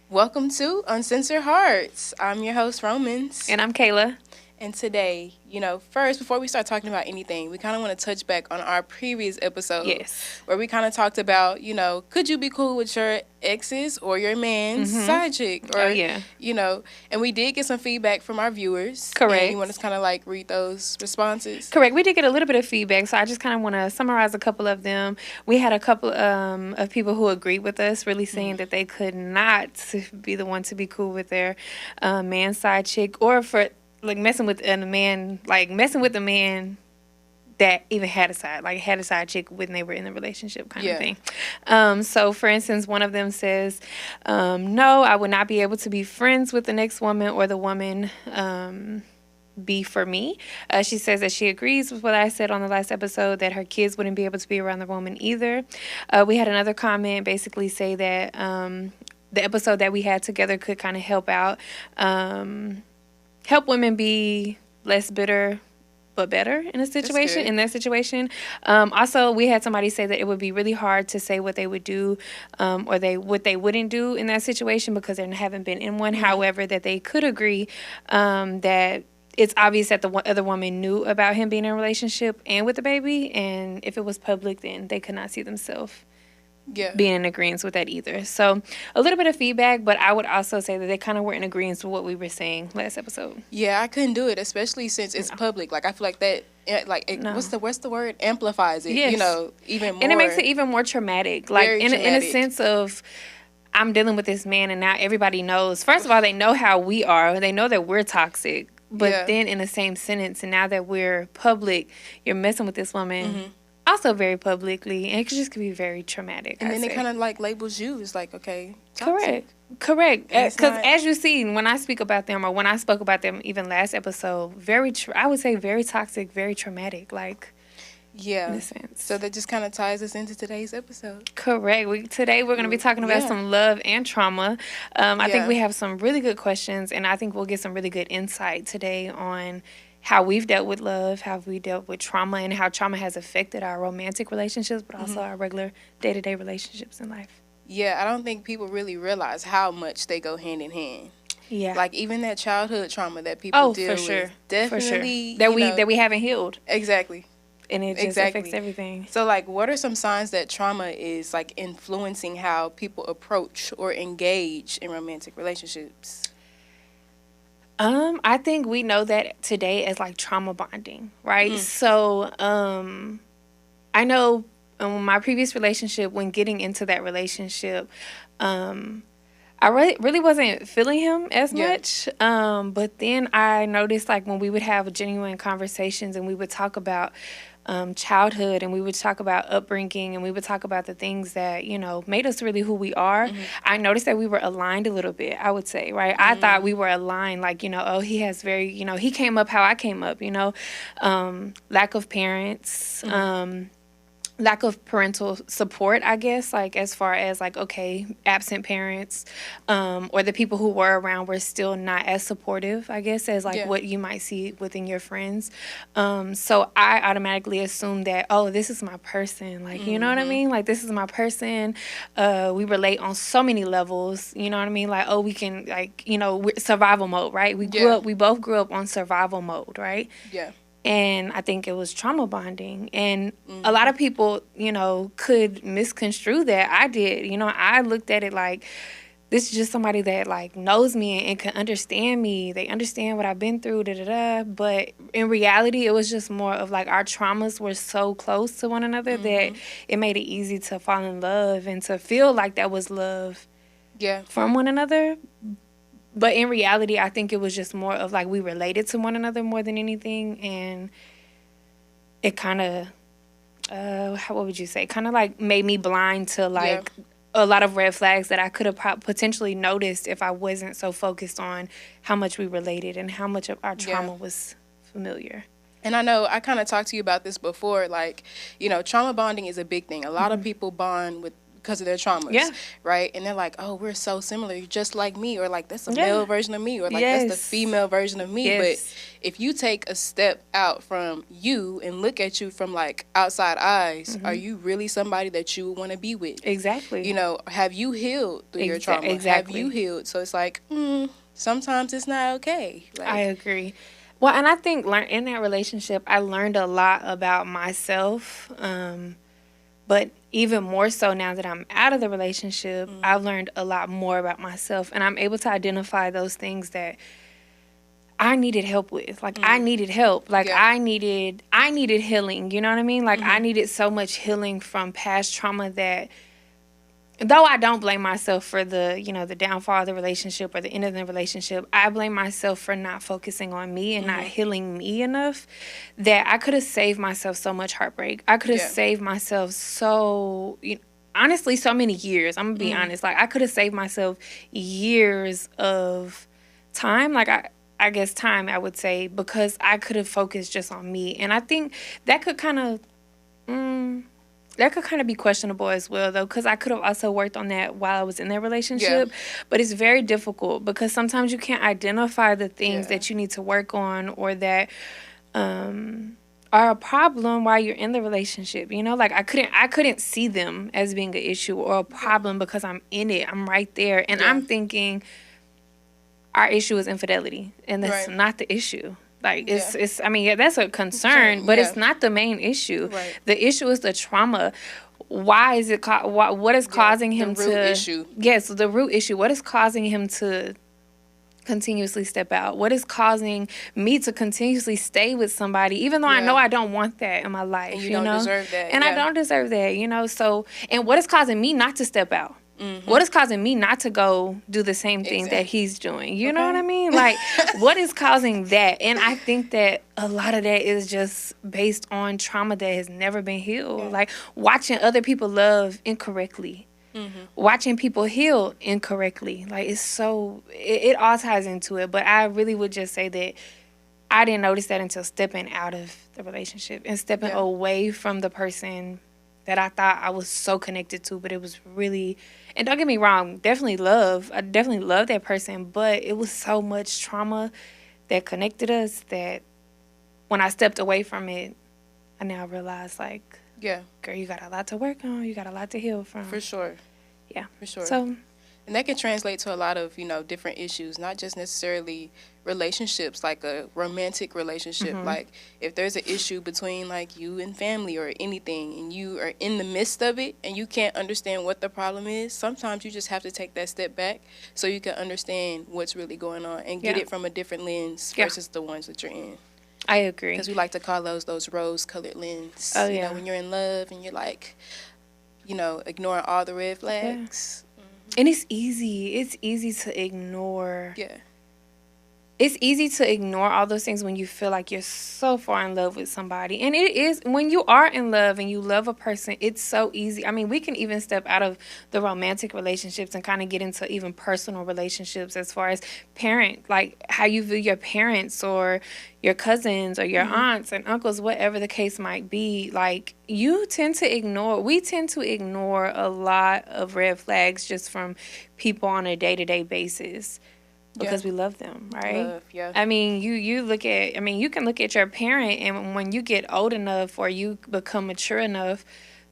Welcome to Uncensored Hearts. I'm your host, Romans. And I'm Kayla. And today, first, before we start talking about anything, we kind of want to touch back on our previous episode. Yes. Where we kind of talked about, could you be cool with your exes or your man's side chick? Or, oh, yeah. And we did get some feedback from our viewers. Correct. And you want to kind of read those responses? Correct. We did get a little bit of feedback, so I just kind of want to summarize a couple of them. We had a couple of people who agreed with us, really saying that they could not be the one to be cool with their man's side chick, or for messing with a man, a man that even had a side chick when they were in the relationship kind of thing. So, for instance, one of them says, no, I would not be able to be friends with the next woman or the woman be for me. She says that she agrees with what I said on the last episode, that her kids wouldn't be able to be around the woman either. We had another comment basically say that the episode that we had together could kind of help women be less bitter but better in their situation. Also, we had somebody say that it would be really hard to say what they would do or what they wouldn't do in that situation because they haven't been in one. However, that they could agree that it's obvious that the other woman knew about him being in a relationship and with the baby, and if it was public, then they could not see themselves being in agreement with that either. So a little bit of feedback, but I would also say that they kind of were in agreement with what we were saying last episode. Yeah, I couldn't do it, especially since it's public. I feel like that, what's the word? Amplifies it, yes. Even more. And it makes it even more traumatic. In a sense of, I'm dealing with this man and now everybody knows. First of all, they know how we are. They know that we're toxic. But then in the same sentence, and now that we're public, you're messing with this woman also very publicly, and it just could be very traumatic. And then it kind of labels you as okay, toxic. Correct. Because as you see, when I speak about them, or when I spoke about them even last episode, I would say very toxic, very traumatic, in a sense. So that just kind of ties us into today's episode. Correct. Today we're going to be talking about some love and trauma. I think we have some really good questions, and I think we'll get some really good insight today on how we've dealt with love, how we dealt with trauma, and how trauma has affected our romantic relationships, but also our regular day-to-day relationships in life. Yeah, I don't think people really realize how much they go hand in hand. Yeah. Even that childhood trauma that people deal with. Definitely. For sure. That we haven't healed. Exactly. And it just affects everything. So, what are some signs that trauma is, influencing how people approach or engage in romantic relationships? I think we know that today as trauma bonding, right? So, I know in my previous relationship, when getting into that relationship, I really wasn't feeling him as much. But then I noticed when we would have genuine conversations and we would talk about childhood, and we would talk about upbringing, and we would talk about the things that made us really who we are. I noticed that we were aligned a little bit, I would say, right? I thought we were aligned, he has very, he came up how I came up, lack of parents, lack of parental support, I guess, as far as absent parents, or the people who were around were still not as supportive, I guess, as what you might see within your friends. So I automatically assumed that, this is my person, you know what I mean? This is my person. We relate on so many levels, you know what I mean? We can, we're survival mode, right? We both grew up on survival mode, right? Yeah. And I think it was trauma bonding. And a lot of people, could misconstrue that. I did. I looked at it this is just somebody that, knows me and can understand me. They understand what I've been through, da-da-da. But in reality, it was just more of, our traumas were so close to one another that it made it easy to fall in love and to feel like that was love from one another. But in reality, I think it was just more of we related to one another more than anything, and it kind of, what would you say? Kind of made me blind to a lot of red flags that I could have potentially noticed if I wasn't so focused on how much we related and how much of our trauma was familiar. And I know I kind of talked to you about this before. Like, trauma bonding is a big thing. A lot of people bond because of their traumas, Yeah. right? And they're like, oh, we're so similar. You're just like me. Or like, that's a Yeah. male version of me. Or like, that's the female version of me. Yes. But if you take a step out from you and look at you from like outside eyes, are you really somebody that you would want to be with? Exactly. Have you healed through your trauma? Exactly. Have you healed? So it's like, sometimes it's not okay. Like, I agree. Well, and I think in that relationship, I learned a lot about myself. But even more so now that I'm out of the relationship, I've learned a lot more about myself. And I'm able to identify those things that I needed help with. Like, I needed help. Like, I needed healing. You know what I mean? Like, I needed so much healing from past trauma that, though I don't blame myself for the downfall of the relationship or the end of the relationship, I blame myself for not focusing on me and not healing me enough, that I could have saved myself so much heartbreak. I could have saved myself honestly, so many years. I'm going to be honest. Like, I could have saved myself years of time. Like, I guess time, I would say, because I could have focused just on me. And I think that could kind of... that could kind of be questionable as well, though, because I could have also worked on that while I was in that relationship. Yeah. But it's very difficult because sometimes you can't identify the things that you need to work on or that are a problem while you're in the relationship. Like I couldn't see them as being an issue or a problem because I'm in it. I'm right there. And I'm thinking our issue is infidelity. And that's not the issue. Like, it's I mean, that's a concern, but it's not the main issue. Right. The issue is the trauma. Why is it, what is causing him to... The root issue. Yes, the root issue. What is causing him to continuously step out? What is causing me to continuously stay with somebody, even though I know I don't want that in my life? And you don't deserve that. And I don't deserve that, so... And what is causing me not to step out? What is causing me not to go do the same thing that he's doing? You know what I mean? Like, what is causing that? And I think that a lot of that is just based on trauma that has never been healed. Yeah. Like, watching other people love incorrectly. Watching people heal incorrectly. Like, it all ties into it. But I really would just say that I didn't notice that until stepping out of the relationship and stepping away from the person that I thought I was so connected to, but it was really... And don't get me wrong, I definitely love that person, but it was so much trauma that connected us that when I stepped away from it, I now realized, like, girl, you got a lot to work on. You got a lot to heal from. For sure. Yeah. For sure. So... And that can translate to a lot of, different issues, not just necessarily relationships, like a romantic relationship. Like, if there's an issue between, like, you and family or anything, and you are in the midst of it, and you can't understand what the problem is, sometimes you just have to take that step back so you can understand what's really going on and get it from a different lens versus the ones that you're in. I agree. Because we like to call those rose-colored lens. Oh, yeah. When you're in love and you're, like, ignoring all the red flags. And it's easy. It's easy to ignore. Yeah. It's easy to ignore all those things when you feel like you're so far in love with somebody. And it is, when you are in love and you love a person, it's so easy. I mean, we can even step out of the romantic relationships and kind of get into even personal relationships as far as like how you view your parents or your cousins or your aunts and uncles, whatever the case might be. Like, we tend to ignore a lot of red flags just from people on a day-to-day basis. Because we love them, right? I mean, you can look at your parent, and when you get old enough or you become mature enough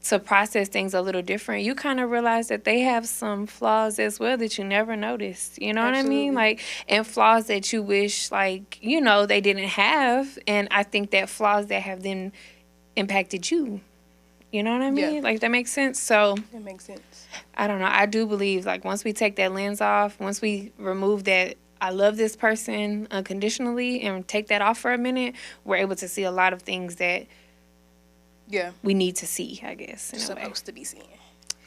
to process things a little different, you kind of realize that they have some flaws as well that you never noticed. You know what I mean? Like, and flaws that you wish, like, they didn't have. And I think that flaws that have then impacted you. You know what I mean? Yeah. Like, that makes sense. So it makes sense. I don't know. I do believe, like, once we take that lens off, once we remove that I love this person unconditionally and take that off for a minute, we're able to see a lot of things that we need to see, I guess. Supposed to be seen.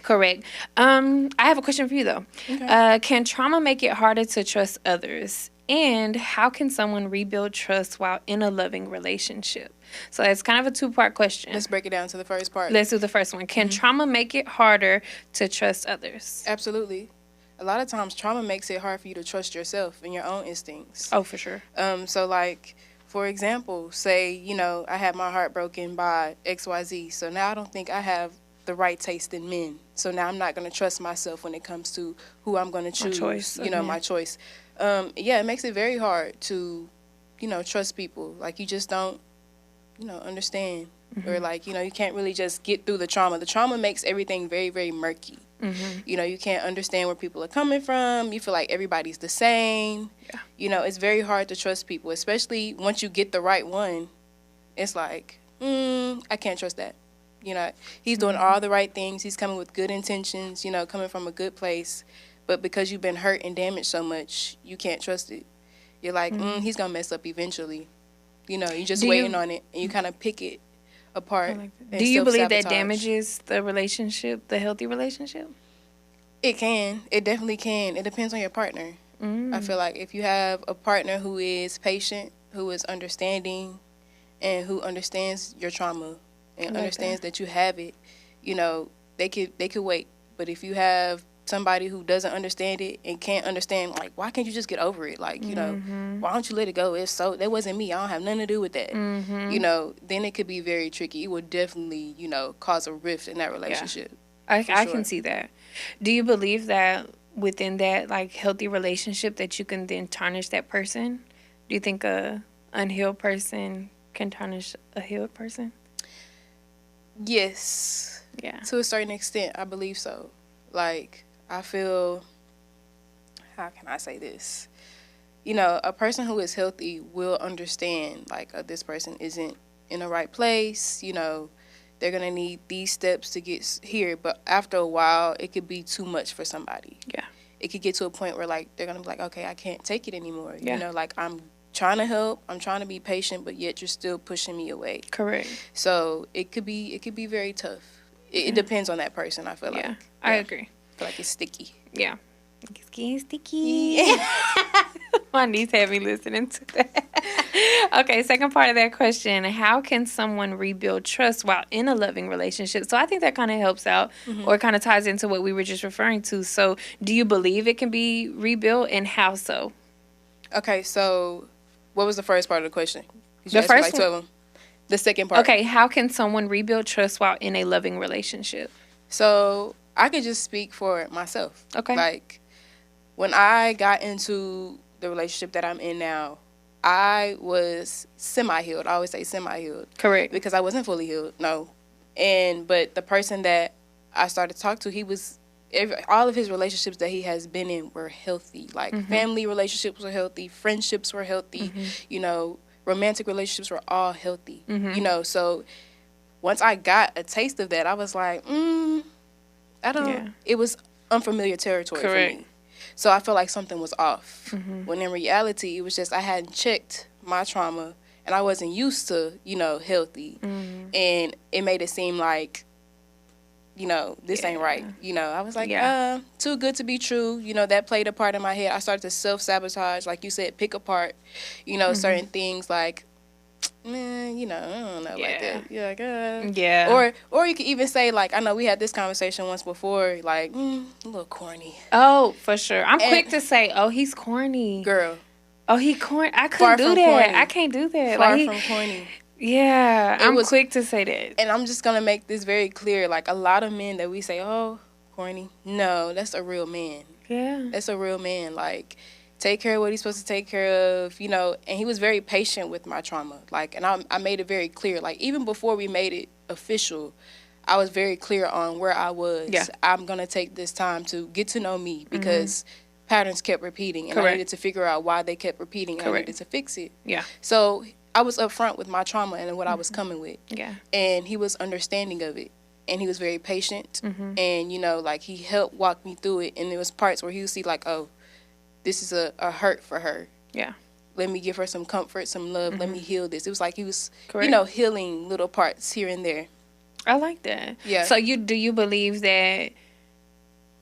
Correct. I have a question for you, though. Okay. Can trauma make it harder to trust others? And how can someone rebuild trust while in a loving relationship? So it's kind of a two-part question. Let's break it down to the first part. Let's do the first one. Can trauma make it harder to trust others? Absolutely. A lot of times trauma makes it hard for you to trust yourself and your own instincts. Oh, for sure. So, like, for example, say, I had my heart broken by XYZ. So now I don't think I have the right taste in men. So now I'm not going to trust myself when it comes to who I'm going to choose, my choice. It makes it very hard to, trust people. Like, you just don't, understand. Mm-hmm. Or, like, you can't really just get through the trauma. The trauma makes everything very, very murky. Mm-hmm. You can't understand where people are coming from. You feel like everybody's the same. Yeah. It's very hard to trust people, especially once you get the right one. It's like, I can't trust that. He's doing all the right things. He's coming with good intentions, coming from a good place. But because you've been hurt and damaged so much, you can't trust it. You're like, he's going to mess up eventually. You're just waiting on it, and you kind of pick it apart. Do you believe that damages the relationship, the healthy relationship? It can. It definitely can. It depends on your partner. I feel like if you have a partner who is patient, who is understanding, and who understands your trauma and understands that you have it, they could wait. But if you have somebody who doesn't understand it and can't understand, like, why can't you just get over it? Like, why don't you let it go? That wasn't me. I don't have nothing to do with that. Then it could be very tricky. It would definitely, cause a rift in that relationship. Yeah. I can see that. Do you believe that within that, like, healthy relationship that you can then tarnish that person? Do you think a unhealed person can tarnish a healed person? Yes. Yeah. To a certain extent, I believe so. Like, I feel, how can I say this? A person who is healthy will understand, like, this person isn't in the right place. They're going to need these steps to get here. But after a while, it could be too much for somebody. Yeah. It could get to a point where, like, they're going to be like, okay, I can't take it anymore. Yeah. Like, I'm trying to help. I'm trying to be patient, but yet you're still pushing me away. Correct. So it could be very tough. It depends on that person, I feel like. Yeah, I agree. I feel like it's sticky. Yeah. It's getting sticky. My niece had me listening to that. Okay, second part of that question. How can someone rebuild trust while in a loving relationship? So I think that kind of helps out or kind of ties into what we were just referring to. So do you believe it can be rebuilt, and how so? Okay, so what was the first part of the question? The first one. 2 of them. The second part. Okay, how can someone rebuild trust while in a loving relationship? So I could just speak for myself. Okay. Like, when I got into the relationship that I'm in now, I was semi-healed. I always say semi-healed. Correct. Because I wasn't fully healed, no. But the person that I started to talk to, all of his relationships that he has been in were healthy. Like, family relationships were healthy, friendships were healthy, romantic relationships were all healthy. So once I got a taste of that, I was like, it was unfamiliar territory for me. So I felt like something was off. When in reality, it was just I hadn't checked my trauma, and I wasn't used to, healthy. And it made it seem like, this ain't right. I was like, too good to be true. That played a part in my head. I started to self-sabotage, like you said, pick apart, certain things like, I don't know, like that. You're like, yeah. Or you could even say, like, I know we had this conversation once before, like, a little corny. Oh, for sure. I'm quick to say, oh, he's corny. Girl. Oh, he corny. I couldn't do that. Corny. I can't do that. Far from corny. Yeah, I'm quick to say that. And I'm just going to make this very clear. Like, a lot of men that we say, oh, corny. No, that's a real man. Yeah. That's a real man. Like, take care of what he's supposed to take care of, and he was very patient with my trauma. Like, and I made it very clear. Like, even before we made it official, I was very clear on where I was. Yeah. I'm going to take this time to get to know me because patterns kept repeating. And I needed to figure out why they kept repeating. I needed to fix it. Yeah. So I was upfront with my trauma and what I was coming with. Yeah. And he was understanding of it. And he was very patient. And, like, he helped walk me through it. And there was parts where he would see, like, oh, this is a hurt for her. Yeah. Let me give her some comfort, some love. Let me heal this. It was like he was, healing little parts here and there. I like that. Yeah. So do you believe that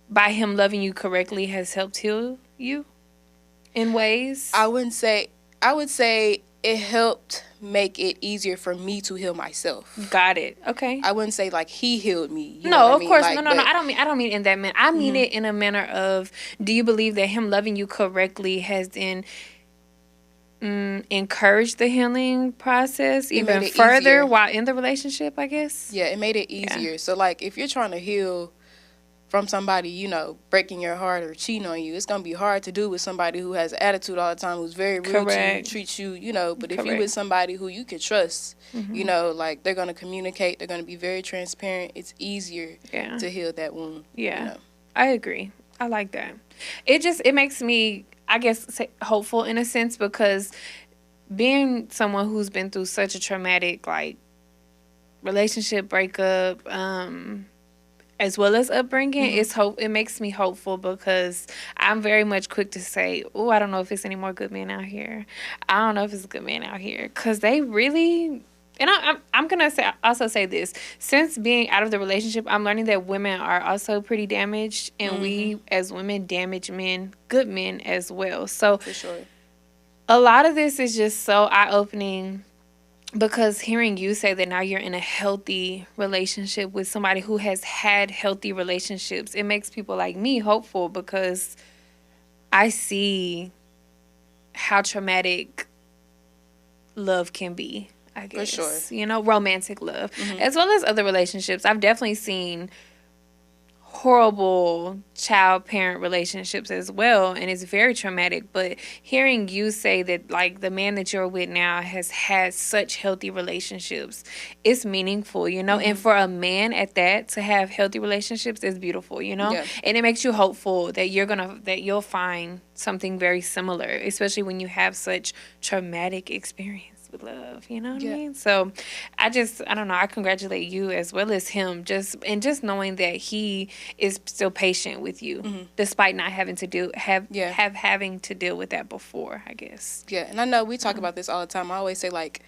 by him loving you correctly has helped heal you in ways? I would say it helped make it easier for me to heal myself. Got it. Okay. I wouldn't say like he healed me. No, of course. Like, no. I don't mean in that manner. I mean it in a manner of, do you believe that him loving you correctly has then encourage the healing process It made even it further easier. while in the relationship, I guess. Yeah, it made it easier. So like if you're trying to heal from somebody, you know, breaking your heart or cheating on you, it's gonna be hard to do with somebody who has an attitude all the time, who's very rude to you, treats you, you know. But if you're with somebody who you can trust, you know, like they're gonna communicate, they're gonna be very transparent. It's easier to heal that wound. Yeah, you know? I agree. I like that. It makes me, I guess, hopeful in a sense, because being someone who's been through such a traumatic like relationship breakup, as well as upbringing, it makes me hopeful, because I'm very much quick to say, oh, I don't know if it's any more good men out here. I don't know if it's a good man out here, because they really. And I'm gonna also say this: since being out of the relationship, I'm learning that women are also pretty damaged, and we as women damage men, good men as well. So for sure, a lot of this is just so eye opening, because hearing you say that now you're in a healthy relationship with somebody who has had healthy relationships, it makes people like me hopeful, because I see how traumatic love can be, I guess. For sure. You know, romantic love. As well as other relationships. I've definitely seen horrible child-parent relationships as well, and it's very traumatic. But hearing you say that, like, the man that you're with now has had such healthy relationships, it's meaningful, you know. And for a man at that to have healthy relationships is beautiful, you know. And it makes you hopeful that you'll find something very similar, especially when you have such traumatic experience with love, you know what I mean? So I don't know, I congratulate you as well as him, just knowing that he is still patient with you, despite not having to having to deal with that before, I guess. Yeah, and I know we talk about this all the time. I always say, like,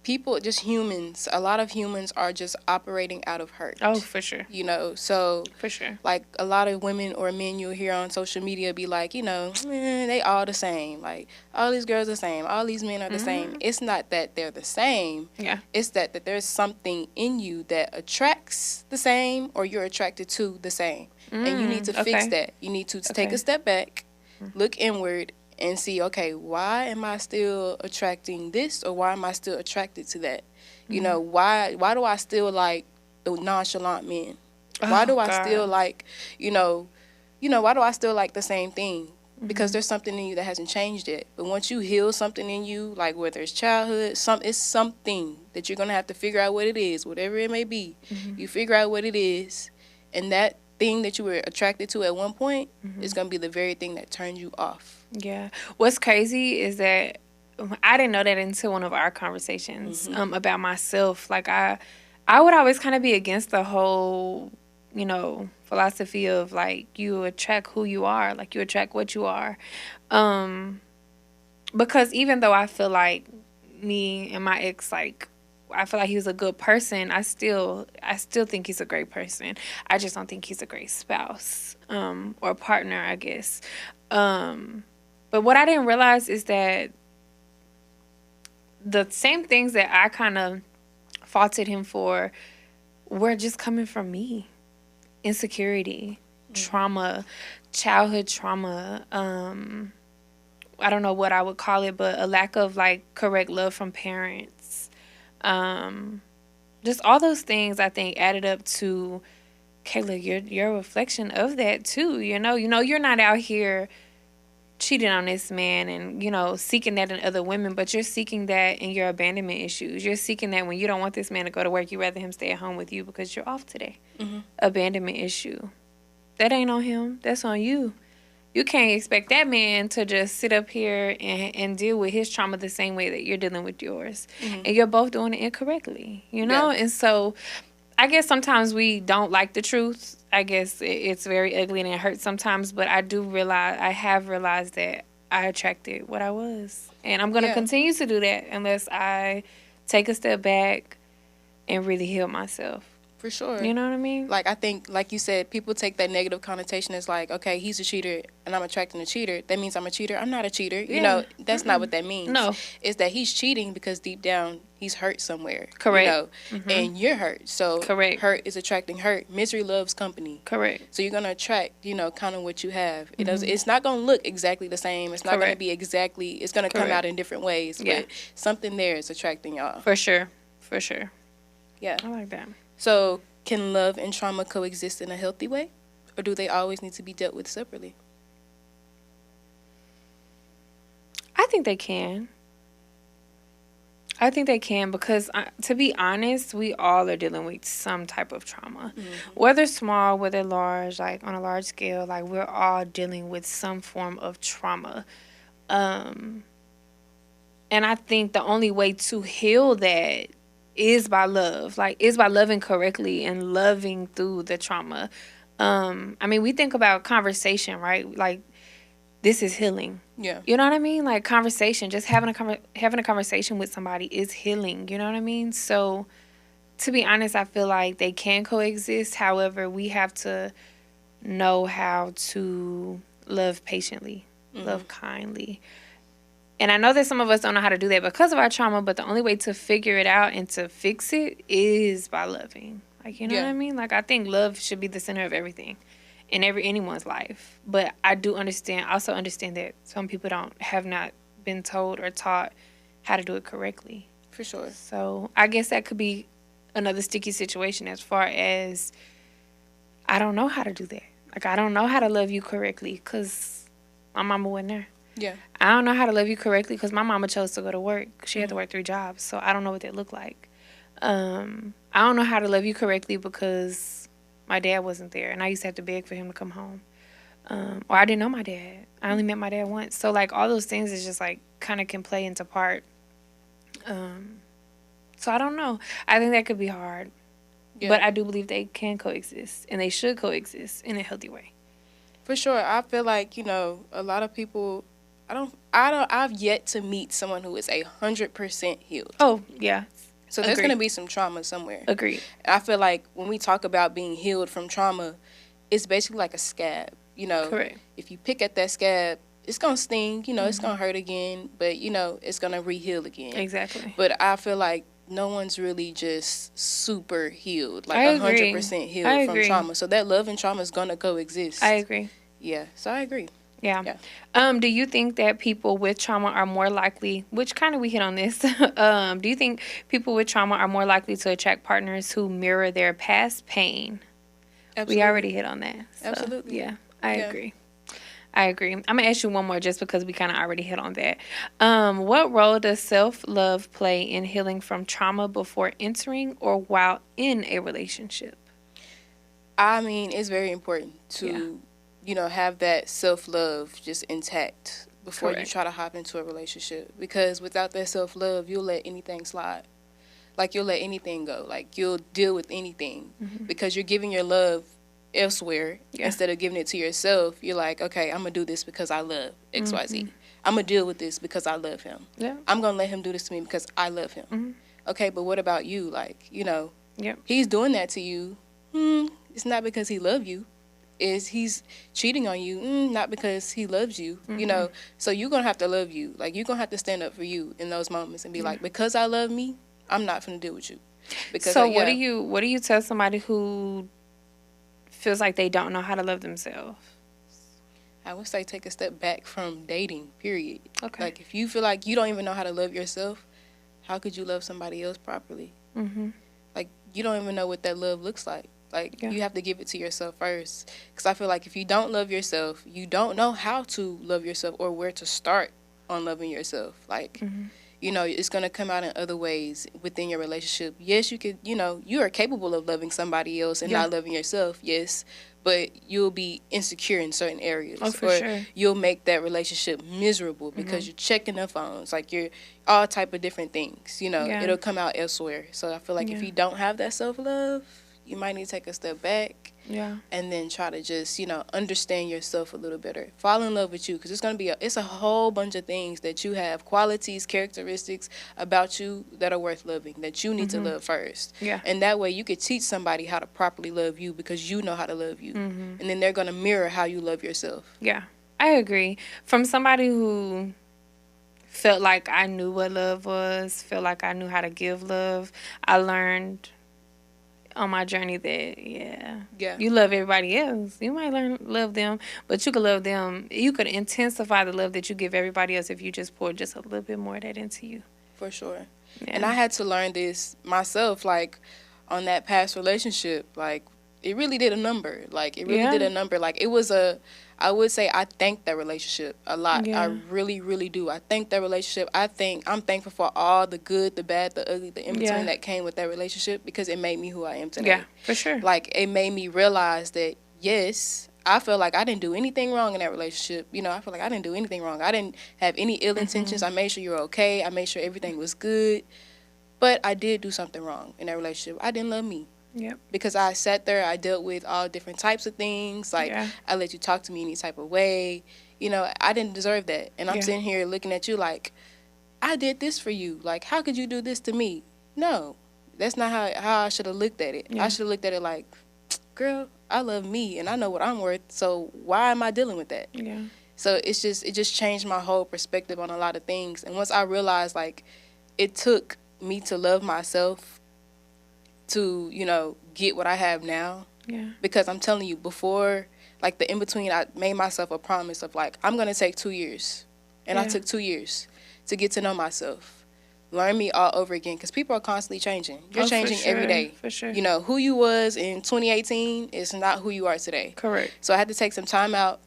people, just humans, a lot of humans are just operating out of hurt. Oh, for sure. You know, so for sure, like a lot of women or men you'll hear on social media be like, you know, they all the same. Like, all these girls are the same. All these men are the same. It's not that they're the same. Yeah. It's that there's something in you that attracts the same, or you're attracted to the same. And you need to fix that. You need to take a step back, look inward, and see, okay, why am I still attracting this, or why am I still attracted to that? You know, why do I still like the nonchalant men? Why do I still like, you know, why do I still like the same thing? Because there's something in you that hasn't changed yet. But once you heal something in you, like whether it's childhood, it's something that you're going to have to figure out what it is, whatever it may be. You figure out what it is, and that thing that you were attracted to at one point is going to be the very thing that turns you off. Yeah. What's crazy is that I didn't know that until one of our conversations about myself. Like, I would always kind of be against the whole, you know, philosophy of, like, you attract who you are. Like, you attract what you are. Because even though I feel like me and my ex, like, I feel like he was a good person, I still think he's a great person. I just don't think he's a great spouse or partner, I guess. But what I didn't realize is that the same things that I kind of faulted him for were just coming from me. Insecurity, trauma, childhood trauma. I don't know what I would call it, but a lack of, like, correct love from parents. Just all those things, I think, added up to, Kayla, you're a reflection of that too. You know, you're not out here cheating on this man and, you know, seeking that in other women, but you're seeking that in your abandonment issues. You're seeking that when you don't want this man to go to work, you'd rather him stay at home with you because you're off today. Abandonment issue. That ain't on him. That's on you. You can't expect that man to just sit up here and deal with his trauma the same way that you're dealing with yours. And you're both doing it incorrectly, you know? And so I guess sometimes we don't like the truth. I guess it's very ugly and it hurts sometimes, but I have realized that I attracted what I was. And I'm going to continue to do that unless I take a step back and really heal myself. For sure. You know what I mean? Like, I think, like you said, people take that negative connotation as like, okay, he's a cheater and I'm attracting a cheater. That means I'm a cheater. I'm not a cheater. Yeah. You know, that's not what that means. No. It's that he's cheating because deep down he's hurt somewhere. Correct. You know, and you're hurt. So Correct. hurt is attracting hurt. Misery loves company. Correct. So you're going to attract, you know, kind of what you have. It does. It's not going to look exactly the same. It's not going to be exactly, it's going to come out in different ways. Yeah. But something there is attracting y'all. For sure. For sure. Yeah. I like that. So can love and trauma coexist in a healthy way? Or do they always need to be dealt with separately? I think they can. I think they can because, to be honest, we all are dealing with some type of trauma. Whether small, whether large, like on a large scale, like we're all dealing with some form of trauma. And I think the only way to heal that is by love, like is by loving correctly and loving through the trauma. I mean, we think about conversation, right? Like this is healing. Yeah. You know what I mean? Like conversation, just having a conversation with somebody is healing. You know what I mean? So to be honest, I feel like they can coexist. However, we have to know how to love patiently, love kindly. And I know that some of us don't know how to do that because of our trauma, but the only way to figure it out and to fix it is by loving. Like, you know what I mean? Like, I think love should be the center of everything in anyone's life. But I do also understand that some people have not been told or taught how to do it correctly. For sure. So I guess that could be another sticky situation as far as I don't know how to do that. Like, I don't know how to love you correctly because my mama wasn't there. Yeah. I don't know how to love you correctly because my mama chose to go to work. She had to work 3 jobs, so I don't know what that looked like. I don't know how to love you correctly because my dad wasn't there, and I used to have to beg for him to come home. Or I didn't know my dad. I only met my dad once. So, like, all those things is just, like, kind of can play into part. So I don't know. I think that could be hard. Yeah. But I do believe they can coexist, and they should coexist in a healthy way. For sure. I feel like, you know, a lot of people... I've yet to meet someone who is 100% healed. Oh, yeah. So there's going to be some trauma somewhere. Agreed. I feel like when we talk about being healed from trauma, it's basically like a scab, you know. Correct. If you pick at that scab, it's going to sting, you know, it's going to hurt again, but, you know, it's going to re-heal again. Exactly. But I feel like no one's really just super healed, like 100% healed from trauma. So that love and trauma is going to coexist. I agree. Yeah, so I agree. Yeah. Do you think that people with trauma are more likely, which kind of we hit on this, do you think people with trauma are more likely to attract partners who mirror their past pain? Absolutely. We already hit on that. So, absolutely. Yeah, I agree. I'm going to ask you one more just because we kind of already hit on that. What role does self-love play in healing from trauma before entering or while in a relationship? I mean, it's very important to... you know, have that self-love just intact before you try to hop into a relationship. Because without that self-love, you'll let anything slide. Like, you'll let anything go. Like, you'll deal with anything. Because you're giving your love elsewhere instead of giving it to yourself. You're like, okay, I'm going to do this because I love XYZ. I'm going to deal with this because I love him. Yeah. I'm going to let him do this to me because I love him. Okay, but what about you? Like, you know, he's doing that to you. It's not because he loves you. He's cheating on you, not because he loves you, you know. So you're going to have to love you. Like, you're going to have to stand up for you in those moments and be like, because I love me, I'm not going to deal with you. Because so what do you tell somebody who feels like they don't know how to love themselves? I would say take a step back from dating, period. Okay. Like, if you feel like you don't even know how to love yourself, how could you love somebody else properly? Like, you don't even know what that love looks like. Like, you have to give it to yourself first. Because I feel like if you don't love yourself, you don't know how to love yourself or where to start on loving yourself. Like, you know, it's going to come out in other ways within your relationship. Yes, you could, you know, you are capable of loving somebody else and not loving yourself, yes. But you'll be insecure in certain areas. Oh, for sure. You'll make that relationship miserable because you're checking the phones. Like, you're all type of different things, you know. It'll come out elsewhere. So I feel like if you don't have that self-love, you might need to take a step back. Yeah. And then try to just, understand yourself a little better. Fall in love with you, because it's a whole bunch of things that you have, qualities, characteristics about you that are worth loving, that you need to love first. Yeah. And that way you could teach somebody how to properly love you, because you know how to love you. And then they're going to mirror how you love yourself. Yeah, I agree. From somebody who felt like I knew what love was, felt like I knew how to give love, I learned on my journey that you love everybody else. You might love them, but you could love them. You could intensify the love that you give everybody else if you just pour just a little bit more of that into you. For sure. Yeah. And I had to learn this myself, like, on that past relationship. Like, it really did a number. Like, it really did a number. Like, it was I would say I thank that relationship a lot. Yeah. I really, really do. I thank that relationship. I'm thankful for all the good, the bad, the ugly, the in-between that came with that relationship, because it made me who I am today. Yeah, for sure. Like, it made me realize that, yes, I feel like I didn't do anything wrong in that relationship. I feel like I didn't do anything wrong. I didn't have any ill intentions. I made sure you were okay. I made sure everything was good. But I did do something wrong in that relationship. I didn't love me. Yep. Because I sat there, I dealt with all different types of things. Like, I let you talk to me any type of way. I didn't deserve that. And I'm sitting here looking at you like, I did this for you. Like, how could you do this to me? No, that's not how I should have looked at it. I should have looked at it like, girl, I love me and I know what I'm worth. So why am I dealing with that? Yeah. So it just changed my whole perspective on a lot of things. And once I realized, like, it took me to love myself to, get what I have now. Yeah. Because I'm telling you, before, like, the in-between, I made myself a promise of, like, I'm going to take 2 years. And I took 2 years to get to know myself. Learn me all over again. Because people are constantly changing. You're changing every day. For sure. Who you was in 2018 is not who you are today. Correct. So I had to take some time out,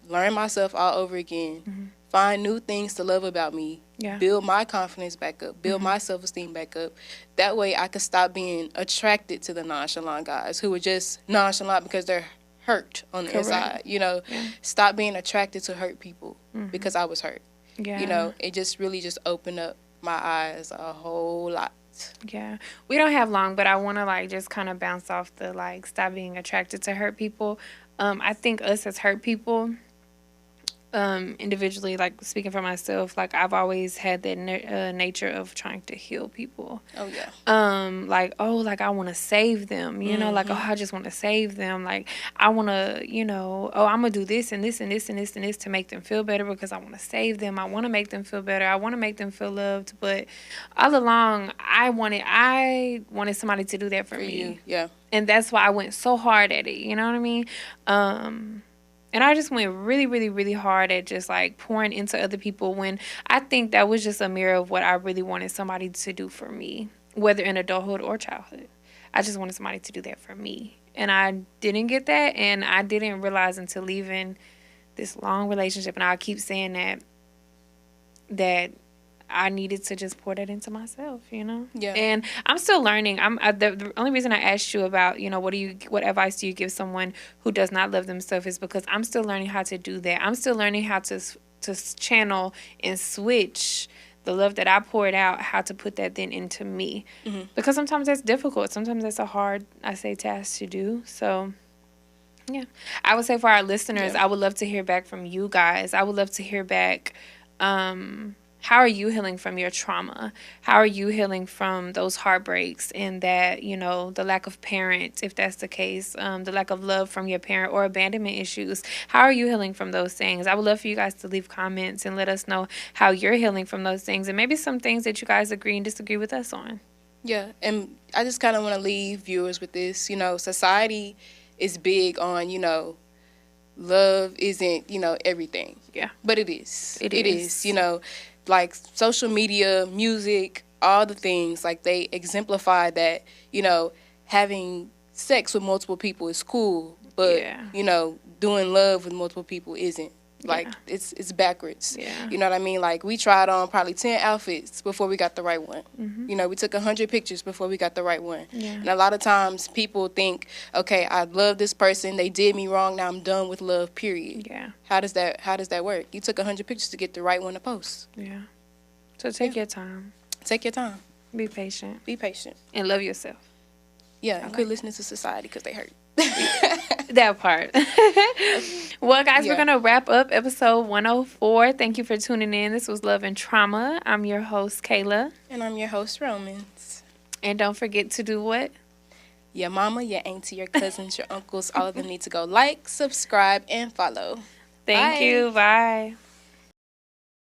learn myself all over again, find new things to love about me, build my confidence back up, build my self-esteem back up. That way I could stop being attracted to the nonchalant guys who are just nonchalant because they're hurt on the inside. Stop being attracted to hurt people because I was hurt. Yeah. It just really just opened up my eyes a whole lot. Yeah. We don't have long, but I want to, like, just kind of bounce off the, like, stop being attracted to hurt people. I think us as hurt people, individually, like, speaking for myself, like, I've always had that nature of trying to heal people. Oh, yeah. Like, I want to save them, like, I just want to save them. Like, I want to, I'm going to do this and this and this and this and this to make them feel better because I want to save them. I want to make them feel better. I want to make them feel loved. But all along, I wanted somebody to do that for me. You. Yeah. And that's why I went so hard at it. You know what I mean? And I just went really, really, really hard at just, like, pouring into other people when I think that was just a mirror of what I really wanted somebody to do for me, whether in adulthood or childhood. I just wanted somebody to do that for me. And I didn't get that, and I didn't realize until leaving this long relationship, and I keep saying that I needed to just pour that into myself, Yeah. And I'm still learning. The only reason I asked you about, what advice do you give someone who does not love themselves is because I'm still learning how to do that. I'm still learning how to channel and switch the love that I poured out, how to put that then into me. Because sometimes that's difficult. Sometimes that's a hard, task to do. So, yeah. I would say for our listeners, I would love to hear back from you guys. I would love to hear back, how are you healing from your trauma? How are you healing from those heartbreaks and that, the lack of parents, if that's the case, the lack of love from your parent or abandonment issues? How are you healing from those things? I would love for you guys to leave comments and let us know how you're healing from those things and maybe some things that you guys agree and disagree with us on. Yeah, and I just kind of want to leave viewers with this. Society is big on, love isn't, everything. Yeah. But it is. It is. Like social media, music, all the things, like, they exemplify that, having sex with multiple people is cool, but, doing love with multiple people isn't. Like, it's backwards. Yeah. You know what I mean? Like, we tried on probably 10 outfits before we got the right one. We took 100 pictures before we got the right one. Yeah. And a lot of times people think, okay, I love this person, they did me wrong, now I'm done with love, period. Yeah. How does that work? You took 100 pictures to get the right one to post. Yeah. So take your time. Take your time. Be patient. Be patient. And love yourself. Yeah, and quit listening to society because they hurt. That part. Well, guys, we're going to wrap up episode 104. Thank you for tuning in. This was Love and Trauma. I'm your host, Kayla. And I'm your host, Romans. And don't forget to do what? Your mama, your auntie, your cousins, your uncles, all of them need to go like, subscribe, and follow. Thank you. Bye.